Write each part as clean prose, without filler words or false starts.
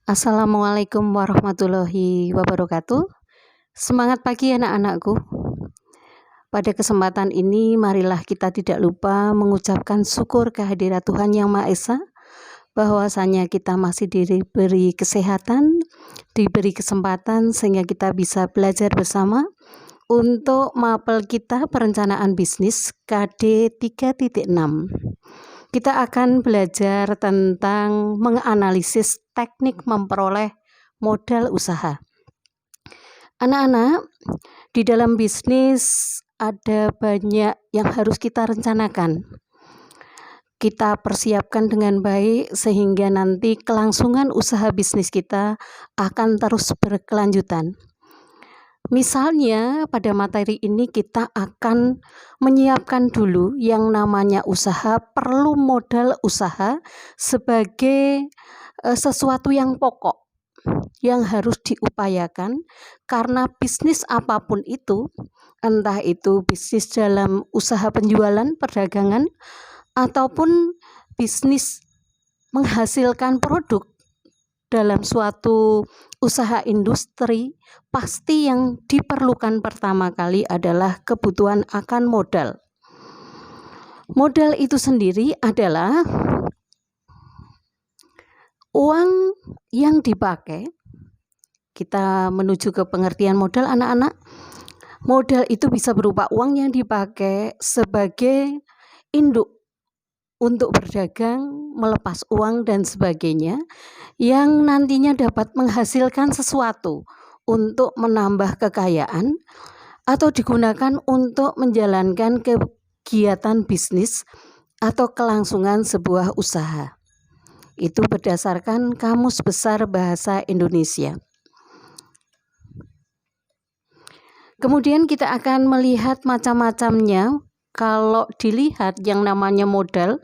Assalamualaikum warahmatullahi wabarakatuh. Semangat pagi anak-anakku. Pada kesempatan ini marilah kita tidak lupa mengucapkan syukur kehadirat Tuhan Yang Maha Esa, bahwasanya kita masih diberi kesehatan, diberi kesempatan sehingga kita bisa belajar bersama untuk mapel kita perencanaan bisnis KD 3.6. Kita akan belajar tentang menganalisis teknik memperoleh modal usaha. Anak-anak, di dalam bisnis ada banyak yang harus kita rencanakan. Kita persiapkan dengan baik sehingga nanti kelangsungan usaha bisnis kita akan terus berkelanjutan. Misalnya pada materi ini kita akan menyiapkan dulu yang namanya usaha, perlu modal usaha sebagai sesuatu yang pokok yang harus diupayakan, karena bisnis apapun itu, entah itu bisnis dalam usaha penjualan, perdagangan, ataupun bisnis menghasilkan produk dalam suatu usaha industri, pasti yang diperlukan pertama kali adalah kebutuhan akan modal. Modal itu sendiri adalah uang yang dipakai. Kita menuju ke pengertian modal anak-anak. Modal itu bisa berupa uang yang dipakai sebagai induk untuk berdagang, melepas uang dan sebagainya, yang nantinya dapat menghasilkan sesuatu untuk menambah kekayaan atau digunakan untuk menjalankan kegiatan bisnis atau kelangsungan sebuah usaha. Itu berdasarkan Kamus Besar Bahasa Indonesia. Kemudian kita akan melihat macam-macamnya. Kalau dilihat yang namanya modal,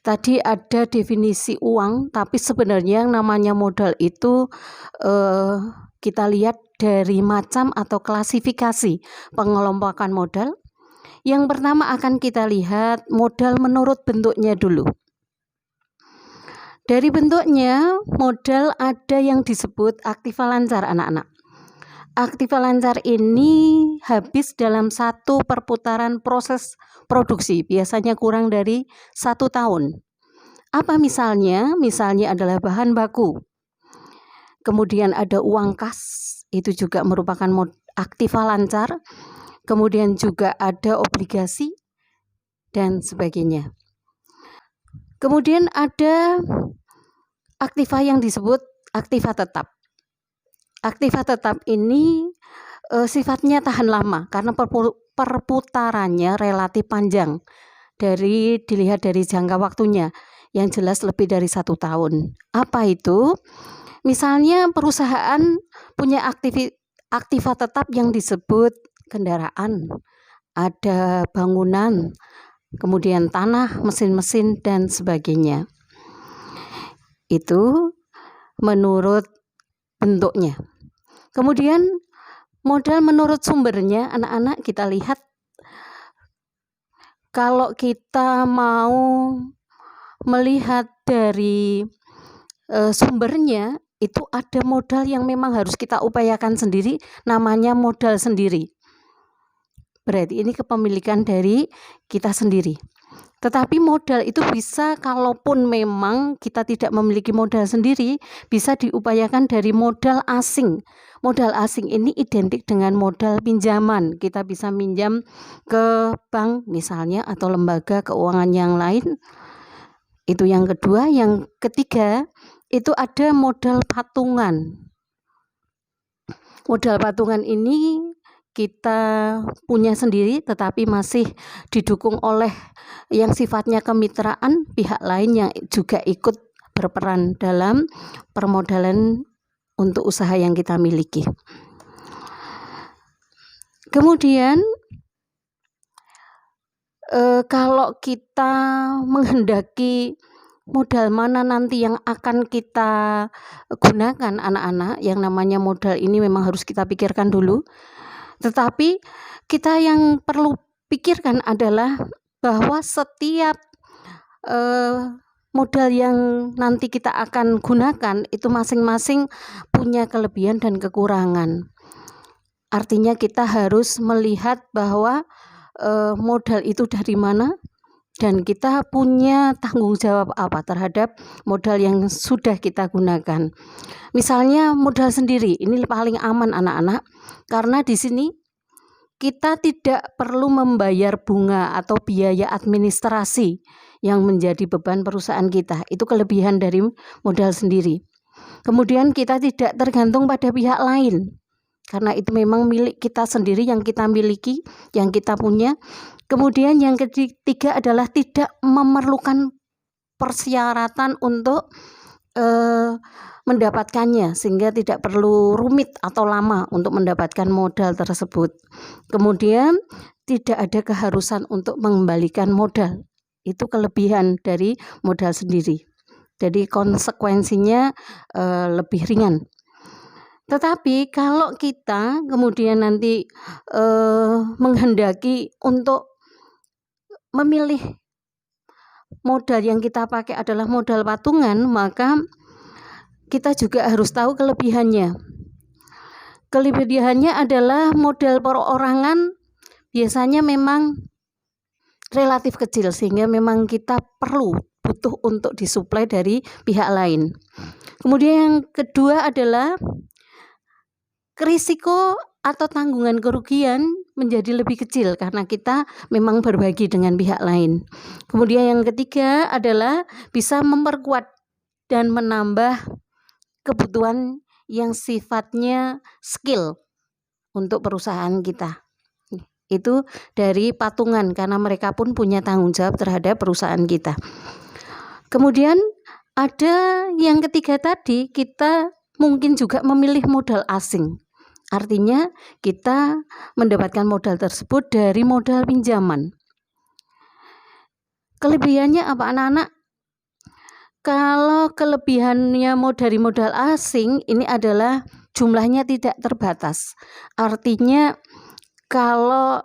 tadi ada definisi uang, tapi sebenarnya yang namanya modal itu kita lihat dari macam atau klasifikasi pengelompokan modal. Yang pertama akan kita lihat modal menurut bentuknya dulu. Dari bentuknya, modal ada yang disebut aktiva lancar anak-anak. Aktiva lancar ini habis dalam satu perputaran proses produksi, biasanya kurang dari 1 tahun. Apa misalnya? Misalnya adalah bahan baku. Kemudian ada uang kas, itu juga merupakan aktiva lancar. Kemudian juga ada obligasi dan sebagainya. Kemudian ada aktiva yang disebut aktiva tetap. Aktiva tetap ini sifatnya tahan lama karena perputarannya relatif panjang, dilihat dari jangka waktunya yang jelas lebih dari 1 tahun. Apa itu? Misalnya perusahaan punya aktiva tetap yang disebut kendaraan, ada bangunan, kemudian tanah, mesin-mesin dan sebagainya. Itu menurut bentuknya. Kemudian modal menurut sumbernya, anak-anak kita lihat, kalau kita mau melihat dari sumbernya, itu ada modal yang memang harus kita upayakan sendiri, namanya modal sendiri. Berarti ini kepemilikan dari kita sendiri. Tetapi modal itu bisa, kalaupun memang kita tidak memiliki modal sendiri, bisa diupayakan dari modal asing. Modal asing ini identik dengan modal pinjaman. Kita bisa minjam ke bank misalnya atau lembaga keuangan yang lain. Itu yang kedua. Yang ketiga, itu ada modal patungan. Modal patungan ini kita punya sendiri, tetapi masih didukung oleh yang sifatnya kemitraan pihak lain yang juga ikut berperan dalam permodalan untuk usaha yang kita miliki. Kemudian kalau kita menghendaki modal mana nanti yang akan kita gunakan anak-anak, yang namanya modal ini memang harus kita pikirkan dulu. Tetapi kita yang perlu pikirkan adalah bahwa setiap modal yang nanti kita akan gunakan itu masing-masing punya kelebihan dan kekurangan. Artinya kita harus melihat bahwa modal itu dari mana dan kita punya tanggung jawab apa terhadap modal yang sudah kita gunakan. Misalnya modal sendiri, ini paling aman anak-anak, karena di sini kita tidak perlu membayar bunga atau biaya administrasi yang menjadi beban perusahaan kita. Itu kelebihan dari modal sendiri. Kemudian kita tidak tergantung pada pihak lain, karena itu memang milik kita sendiri yang kita miliki, yang kita punya. Kemudian yang ketiga adalah tidak memerlukan persyaratan untuk mendapatkannya, sehingga tidak perlu rumit atau lama untuk mendapatkan modal tersebut. Kemudian tidak ada keharusan untuk mengembalikan modal. Itu kelebihan dari modal sendiri. Jadi konsekuensinya lebih ringan. Tetapi kalau kita kemudian nanti menghendaki untuk memilih modal yang kita pakai adalah modal patungan, maka kita juga harus tahu kelebihannya. Kelebihannya adalah modal perorangan biasanya memang relatif kecil, sehingga memang kita butuh untuk disuplai dari pihak lain. Kemudian yang kedua adalah risiko atau tanggungan kerugian menjadi lebih kecil karena kita memang berbagi dengan pihak lain. Kemudian yang ketiga adalah bisa memperkuat dan menambah kebutuhan yang sifatnya skill untuk perusahaan kita. Itu dari patungan karena mereka pun punya tanggung jawab terhadap perusahaan kita. Kemudian ada yang ketiga tadi, kita mungkin juga memilih modal asing. Artinya kita mendapatkan modal tersebut dari modal pinjaman. Kelebihannya apa anak-anak? Kalau kelebihannya dari modal asing ini adalah jumlahnya tidak terbatas. Artinya kalau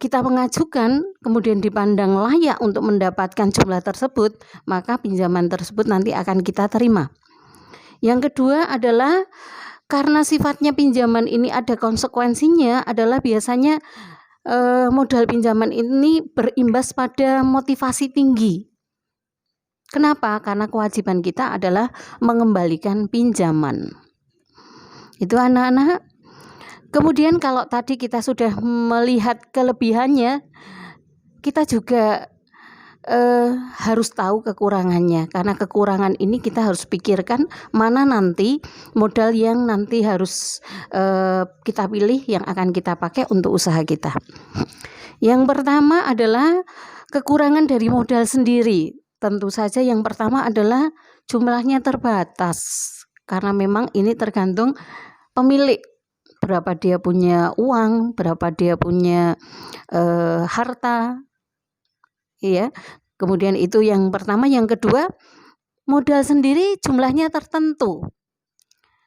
kita mengajukan kemudian dipandang layak untuk mendapatkan jumlah tersebut, maka pinjaman tersebut nanti akan kita terima. Yang kedua adalah karena sifatnya pinjaman ini ada konsekuensinya, adalah biasanya modal pinjaman ini berimbas pada motivasi tinggi. Kenapa? Karena kewajiban kita adalah mengembalikan pinjaman. Itu anak-anak. Kemudian kalau tadi kita sudah melihat kelebihannya, kita juga harus tahu kekurangannya. Karena kekurangan ini kita harus pikirkan mana nanti modal yang nanti harus kita pilih yang akan kita pakai untuk usaha kita. Yang pertama adalah kekurangan dari modal sendiri. Tentu saja yang pertama adalah jumlahnya terbatas, karena memang ini tergantung pemilik, berapa dia punya uang, berapa dia punya harta, ya. Kemudian itu yang pertama. Yang kedua, modal sendiri jumlahnya tertentu,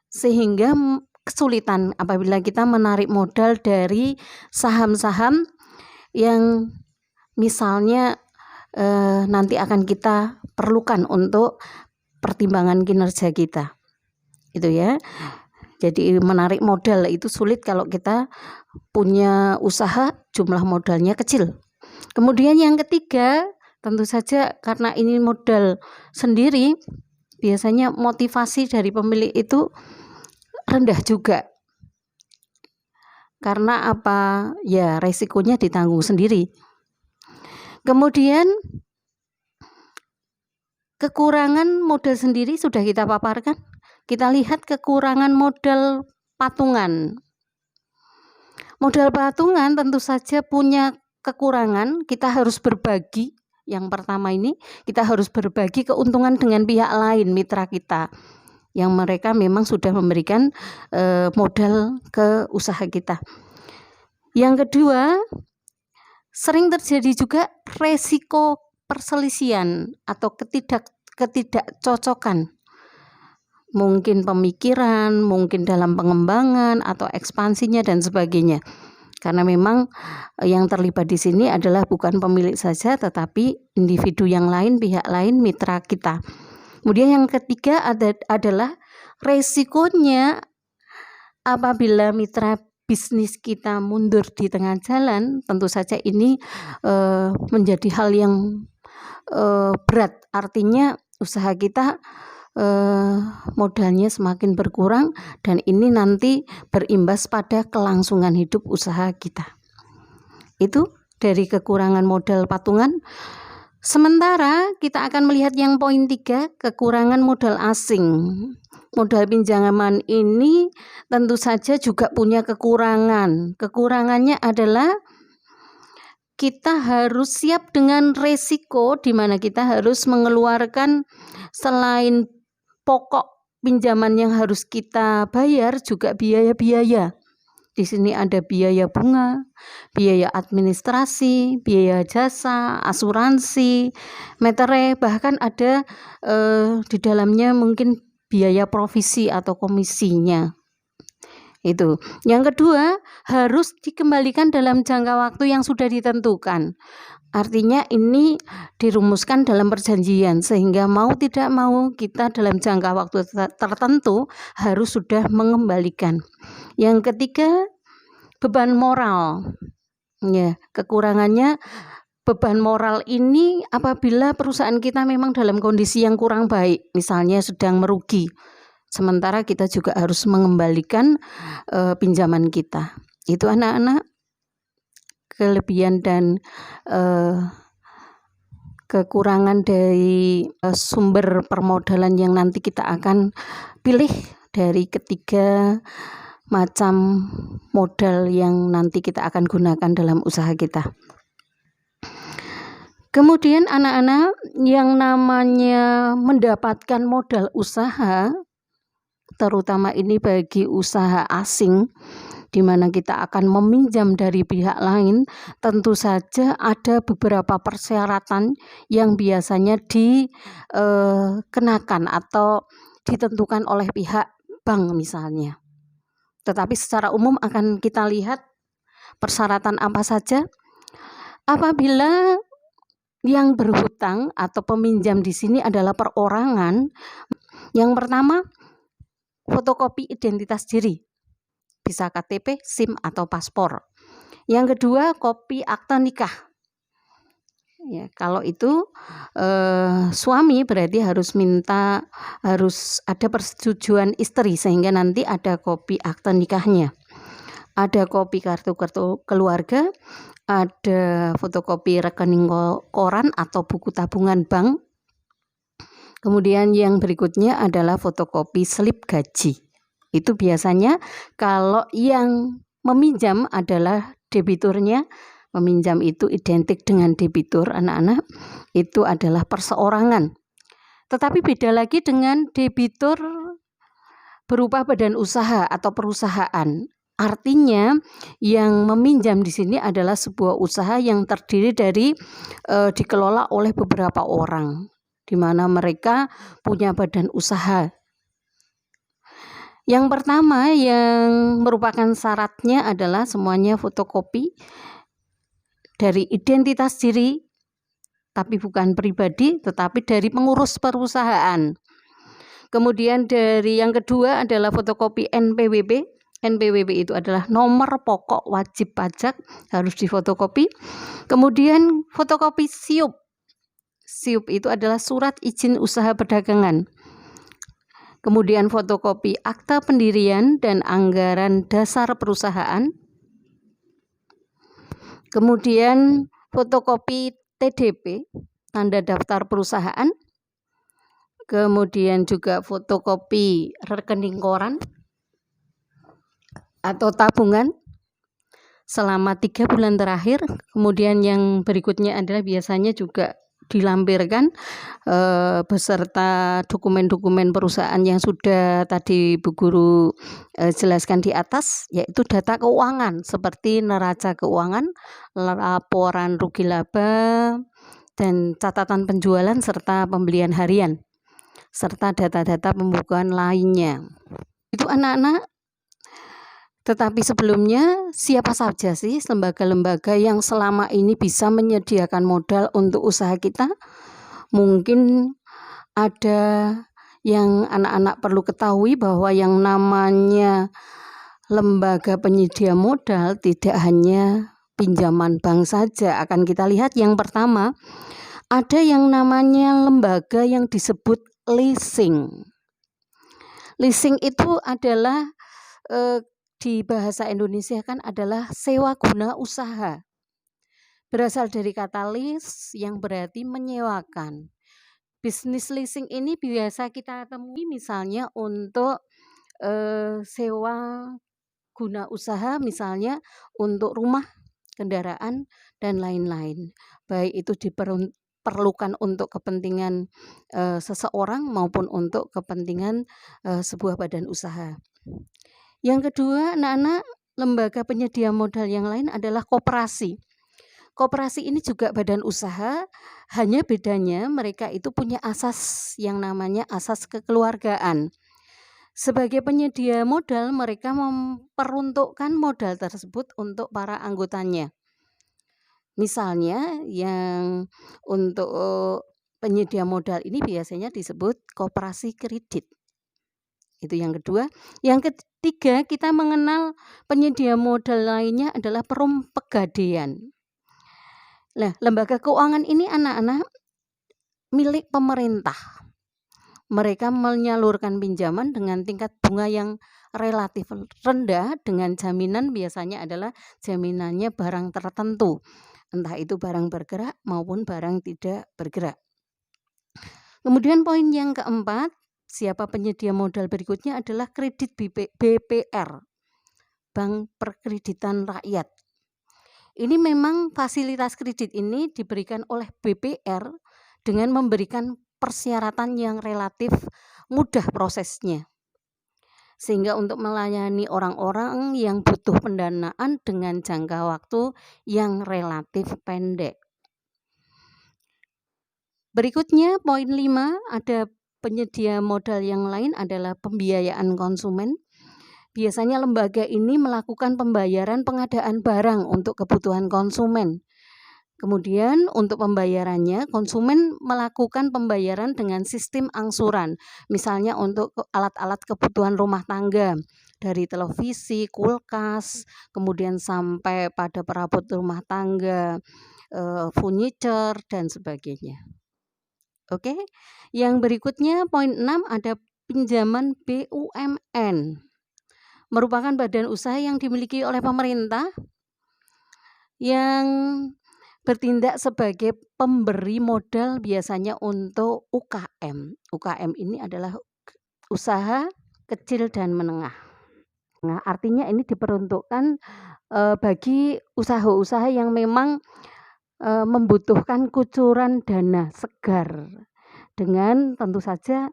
sehingga kesulitan apabila kita menarik modal dari saham-saham yang misalnya nanti akan kita perlukan untuk pertimbangan kinerja kita, itu ya. Jadi menarik modal itu sulit kalau kita punya usaha jumlah modalnya kecil. Kemudian yang ketiga, tentu saja karena ini modal sendiri, biasanya motivasi dari pemilik itu rendah juga. Karena apa? Ya resikonya ditanggung sendiri. Kemudian kekurangan modal sendiri sudah kita paparkan. Kita lihat kekurangan modal patungan. Modal patungan tentu saja punya kekurangan, kita harus berbagi. Yang pertama ini, kita harus berbagi keuntungan dengan pihak lain, mitra kita, yang mereka memang sudah memberikan modal ke usaha kita. Yang kedua, sering terjadi juga resiko perselisihan atau ketidakcocokan. Mungkin pemikiran, mungkin dalam pengembangan atau ekspansinya dan sebagainya. Karena memang yang terlibat di sini adalah bukan pemilik saja, tetapi individu yang lain, pihak lain, mitra kita. Kemudian yang ketiga adalah resikonya apabila mitra bisnis kita mundur di tengah jalan. Tentu saja ini menjadi hal yang berat. Artinya usaha kita modalnya semakin berkurang, dan ini nanti berimbas pada kelangsungan hidup usaha kita. Itu dari kekurangan modal patungan. Sementara kita akan melihat yang poin 3, kekurangan modal asing. Modal pinjaman ini tentu saja juga punya kekurangan. Kekurangannya adalah kita harus siap dengan resiko, di mana kita harus mengeluarkan selain pokok pinjaman yang harus kita bayar juga biaya-biaya. Di sini ada biaya bunga, biaya administrasi, biaya jasa, asuransi, metere, bahkan ada di dalamnya mungkin biaya provisi atau komisinya. Itu. Yang kedua, harus dikembalikan dalam jangka waktu yang sudah ditentukan. Artinya ini dirumuskan dalam perjanjian, sehingga mau tidak mau kita dalam jangka waktu tertentu harus sudah mengembalikan. Yang ketiga, beban moral. Ya, kekurangannya beban moral ini apabila perusahaan kita memang dalam kondisi yang kurang baik, misalnya sedang merugi, sementara kita juga harus mengembalikan pinjaman kita. Itu anak-anak kelebihan dan kekurangan dari sumber permodalan yang nanti kita akan pilih dari ketiga macam modal yang nanti kita akan gunakan dalam usaha kita. Kemudian anak-anak, yang namanya mendapatkan modal usaha, terutama ini bagi usaha asing, di mana kita akan meminjam dari pihak lain, tentu saja ada beberapa persyaratan yang biasanya dikenakan atau ditentukan oleh pihak bank misalnya. Tetapi secara umum akan kita lihat persyaratan apa saja. Apabila yang berhutang atau peminjam di sini adalah perorangan, yang pertama fotokopi identitas diri, bisa KTP, SIM atau paspor. Yang kedua, kopi akta nikah. Ya, kalau itu suami berarti harus ada persetujuan istri, sehingga nanti ada kopi akta nikahnya. Ada kopi kartu keluarga, ada fotokopi rekening koran atau buku tabungan bank. Kemudian yang berikutnya adalah fotokopi slip gaji. Itu biasanya kalau yang meminjam adalah debiturnya. Meminjam itu identik dengan debitur, anak-anak. Itu adalah perseorangan. Tetapi beda lagi dengan debitur berupa badan usaha atau perusahaan. Artinya yang meminjam di sini adalah sebuah usaha yang terdiri dari dikelola oleh beberapa orang, di mana mereka punya badan usaha. Yang pertama yang merupakan syaratnya adalah semuanya fotokopi dari identitas diri, tapi bukan pribadi, tetapi dari pengurus perusahaan. Kemudian dari yang kedua adalah fotokopi NPWP. NPWP itu adalah nomor pokok wajib pajak, harus difotokopi. Kemudian fotokopi SIUP. SIUP itu adalah surat izin usaha perdagangan. Kemudian fotokopi akta pendirian dan anggaran dasar perusahaan. Kemudian fotokopi TDP, tanda daftar perusahaan. Kemudian juga fotokopi rekening koran atau tabungan selama 3 bulan terakhir. Kemudian yang berikutnya adalah biasanya juga dilampirkan beserta dokumen-dokumen perusahaan yang sudah tadi Bu Guru jelaskan di atas, yaitu data keuangan seperti neraca keuangan, laporan rugi laba, dan catatan penjualan serta pembelian harian, serta data-data pembukuan lainnya. Itu anak-anak Tetapi sebelumnya, siapa saja sih lembaga-lembaga yang selama ini bisa menyediakan modal untuk usaha kita? Mungkin ada yang anak-anak perlu ketahui bahwa yang namanya lembaga penyedia modal tidak hanya pinjaman bank saja. Akan kita lihat yang pertama, ada yang namanya lembaga yang disebut leasing. Leasing itu adalah di bahasa Indonesia kan adalah sewa guna usaha. Berasal dari kata lease yang berarti menyewakan. Bisnis leasing ini biasa kita temui misalnya untuk sewa guna usaha, misalnya untuk rumah, kendaraan, dan lain-lain. Baik itu diperlukan untuk kepentingan seseorang maupun untuk kepentingan sebuah badan usaha. Yang kedua, anak-anak, lembaga penyedia modal yang lain adalah koperasi. Koperasi ini juga badan usaha, hanya bedanya mereka itu punya asas yang namanya asas kekeluargaan. Sebagai penyedia modal, mereka memperuntukkan modal tersebut untuk para anggotanya. Misalnya yang untuk penyedia modal ini biasanya disebut koperasi kredit. Itu yang kedua. Yang ketiga, kita mengenal penyedia modal lainnya adalah perum pegadaian. Nah, lembaga keuangan ini anak-anak milik pemerintah. Mereka menyalurkan pinjaman dengan tingkat bunga yang relatif rendah dengan jaminan biasanya adalah jaminannya barang tertentu. Entah itu barang bergerak maupun barang tidak bergerak. Kemudian poin yang keempat, siapa penyedia modal berikutnya adalah kredit BPR, Bank Perkreditan Rakyat. Ini memang fasilitas kredit ini diberikan oleh BPR dengan memberikan persyaratan yang relatif mudah prosesnya. Sehingga untuk melayani orang-orang yang butuh pendanaan dengan jangka waktu yang relatif pendek. Berikutnya poin 5, ada penyedia modal yang lain adalah pembiayaan konsumen. Biasanya lembaga ini melakukan pembayaran pengadaan barang untuk kebutuhan konsumen. Kemudian untuk pembayarannya, konsumen melakukan pembayaran dengan sistem angsuran. Misalnya untuk alat-alat kebutuhan rumah tangga, dari televisi, kulkas, kemudian sampai pada perabot rumah tangga, furniture, dan sebagainya. Oke, yang berikutnya poin 6 ada pinjaman BUMN. Merupakan badan usaha yang dimiliki oleh pemerintah yang bertindak sebagai pemberi modal biasanya untuk UKM. UKM ini adalah usaha kecil dan menengah. Nah, artinya ini diperuntukkan bagi usaha-usaha yang memang membutuhkan kucuran dana segar dengan tentu saja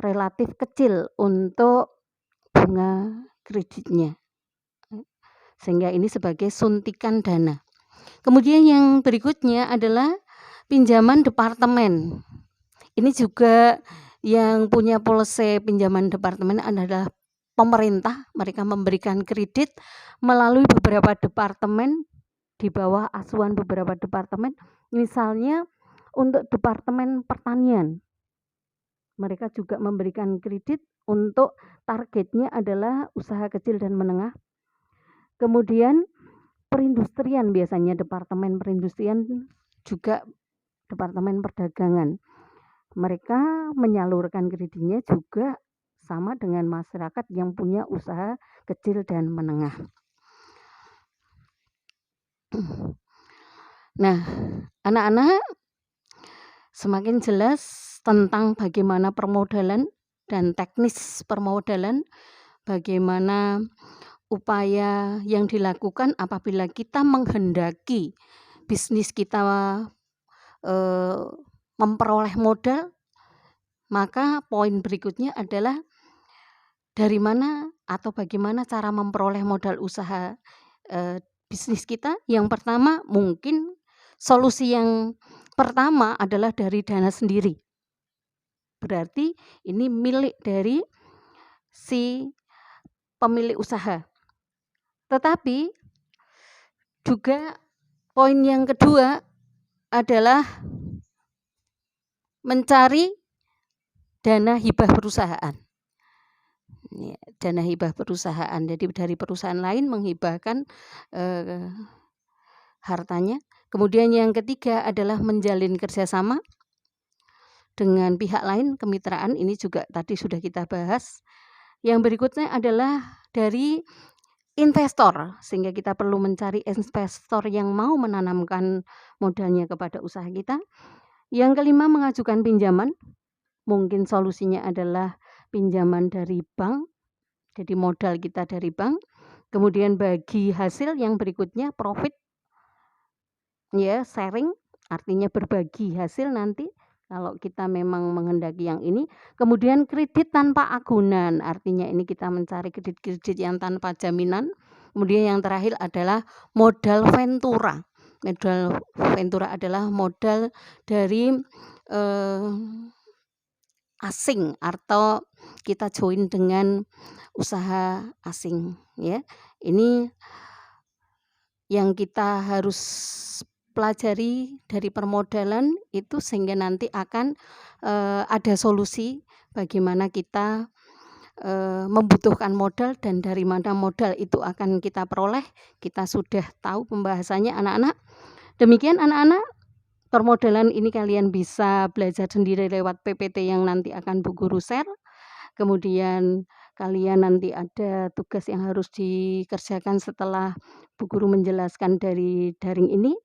relatif kecil untuk bunga kreditnya, sehingga ini sebagai suntikan dana. Kemudian yang berikutnya adalah pinjaman departemen. Ini juga yang punya polisi pinjaman departemen adalah pemerintah. Mereka memberikan kredit melalui beberapa departemen di bawah asuhan beberapa departemen. Misalnya untuk departemen pertanian, mereka juga memberikan kredit untuk targetnya adalah usaha kecil dan menengah. Kemudian perindustrian, biasanya departemen perindustrian juga departemen perdagangan. Mereka menyalurkan kreditnya juga sama dengan masyarakat yang punya usaha kecil dan menengah. Nah, anak-anak, semakin jelas tentang bagaimana permodalan dan teknis permodalan, bagaimana upaya yang dilakukan apabila kita menghendaki bisnis kita memperoleh modal, maka poin berikutnya adalah dari mana atau bagaimana cara memperoleh modal usaha bisnis kita. Yang pertama, mungkin solusi yang pertama adalah dari dana sendiri. Berarti ini milik dari si pemilik usaha. Tetapi juga poin yang kedua adalah mencari dana hibah perusahaan. Ya, dana hibah perusahaan. Jadi dari perusahaan lain menghibahkan hartanya. Kemudian yang ketiga adalah menjalin kerjasama dengan pihak lain, kemitraan. Ini juga tadi sudah kita bahas. Yang berikutnya adalah dari investor, sehingga kita perlu mencari investor yang mau menanamkan modalnya kepada usaha kita. Yang kelima, mengajukan pinjaman. Mungkin solusinya adalah pinjaman dari bank, jadi modal kita dari bank. Kemudian bagi hasil yang berikutnya profit, ya, sharing, artinya berbagi hasil nanti kalau kita memang menghendaki yang ini. Kemudian kredit tanpa agunan, artinya ini kita mencari kredit-kredit yang tanpa jaminan. Kemudian yang terakhir adalah modal ventura. Modal ventura adalah modal dari asing atau kita join dengan usaha asing, ya. Ini yang kita harus pelajari dari permodalan itu, sehingga nanti akan ada solusi bagaimana kita membutuhkan modal dan dari mana modal itu akan kita peroleh. Kita sudah tahu pembahasannya, anak-anak. Demikian anak-anak, permodalan ini kalian bisa belajar sendiri lewat PPT yang nanti akan Bu Guru share. Kemudian kalian nanti ada tugas yang harus dikerjakan setelah Bu Guru menjelaskan dari daring ini.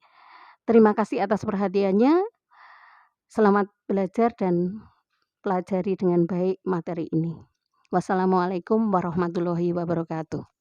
Terima kasih atas perhatiannya. Selamat belajar dan pelajari dengan baik materi ini. Wassalamualaikum warahmatullahi wabarakatuh.